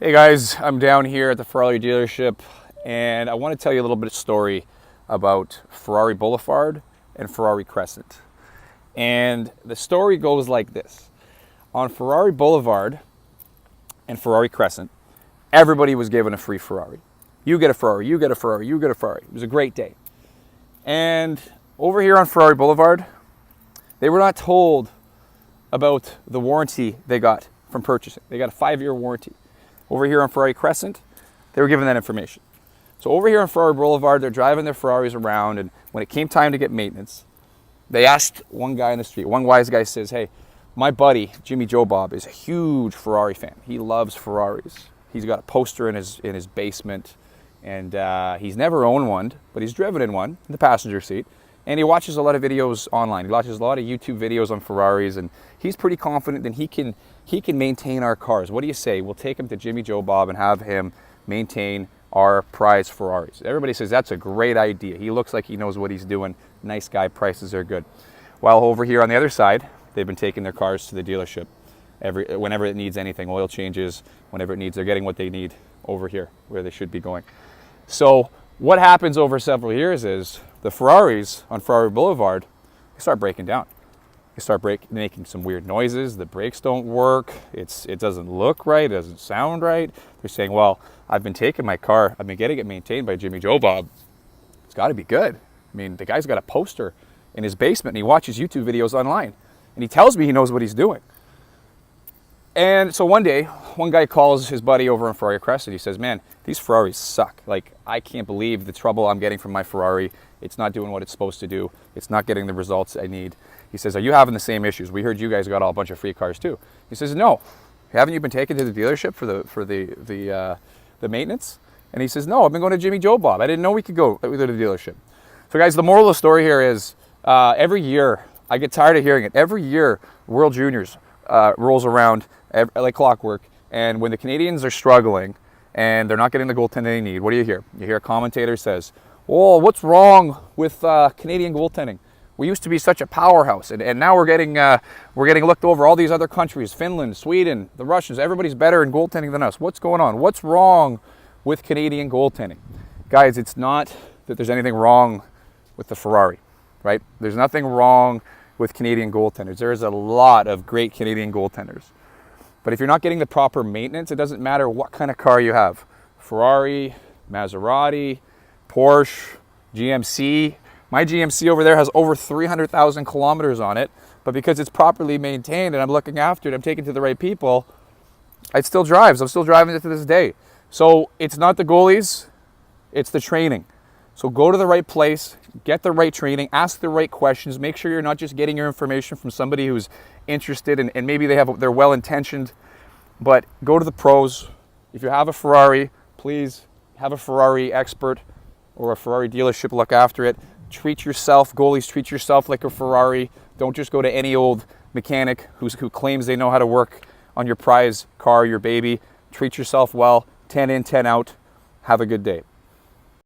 Hey guys, I'm down here at the Ferrari dealership and I want to tell you a little bit of story about Ferrari Boulevard and Ferrari Crescent. And the story goes like this. On Ferrari Boulevard and Ferrari Crescent, everybody was given a free Ferrari. You get a Ferrari, you get a Ferrari, you get a Ferrari. It was a great day. And over here on Ferrari Boulevard, they were not told about the warranty they got from purchasing. They got a 5-year warranty. Over here on Ferrari Crescent, they were given that information. So over here on Ferrari Boulevard, they're driving their Ferraris around, and when it came time to get maintenance, they asked one guy in the street. One wise guy says, hey, my buddy, Jimmy Joe Bob, is a huge Ferrari fan. He loves Ferraris. He's got a poster in his basement, and he's never owned one, but he's driven in one, in the passenger seat. And he watches a lot of videos online. He watches a lot of YouTube videos on Ferraris, and he's pretty confident that he can maintain our cars. What do you say? We'll take him to Jimmy Joe Bob and have him maintain our prize Ferraris. Everybody says that's a great idea. He looks like he knows what he's doing. Nice guy, prices are good. While over here on the other side, they've been taking their cars to the dealership whenever it needs anything, oil changes, whenever it needs, they're getting what they need over here where they should be going. So what happens over several years is the Ferraris on Ferrari Boulevard, they start breaking down. They start making some weird noises. The brakes don't work. It doesn't look right. It doesn't sound right. They're saying, well, I've been taking my car. I've been getting it maintained by Jimmy Joe Bob. It's got to be good. I mean, the guy's got a poster in his basement, and he watches YouTube videos online. And he tells me he knows what he's doing. And so one day, one guy calls his buddy over on Ferrari Crescent. He says, man, these Ferraris suck. Like, I can't believe the trouble I'm getting from my Ferrari. It's not doing what it's supposed to do. It's not getting the results I need. He says, are you having the same issues? We heard you guys got all a bunch of free cars too. He says, no. Haven't you been taken to the dealership for the maintenance? And he says, no, I've been going to Jimmy Joe Bob. I didn't know we could go to the dealership. So guys, the moral of the story here is every year, I get tired of hearing it. Every year, World Juniors rolls around like clockwork. And when the Canadians are struggling and they're not getting the goaltending they need, what do you hear? You hear a commentator says, oh, what's wrong with Canadian goaltending? We used to be such a powerhouse, and now we're getting looked over. All these other countries, Finland, Sweden, the Russians, everybody's better in goaltending than us. What's going on? What's wrong with Canadian goaltending? Guys, it's not that there's anything wrong with the Ferrari, right? There's nothing wrong with Canadian goaltenders. There is a lot of great Canadian goaltenders. But if you're not getting the proper maintenance, it doesn't matter what kind of car you have. Ferrari, Maserati, Porsche, GMC. My GMC over there has over 300,000 kilometers on it, but because it's properly maintained and I'm looking after it, I'm taking it to the right people, it still drives. I'm still driving it to this day. So it's not the goalies, it's the training. So go to the right place, get the right training, ask the right questions, make sure you're not just getting your information from somebody who's interested and maybe they're well-intentioned, but go to the pros. If you have a Ferrari, please have a Ferrari expert or a Ferrari dealership look after it. Treat yourself, goalies, treat yourself like a Ferrari. Don't just go to any old mechanic who claims they know how to work on your prize car, your baby. Treat yourself well, 10 in, 10 out. Have a good day.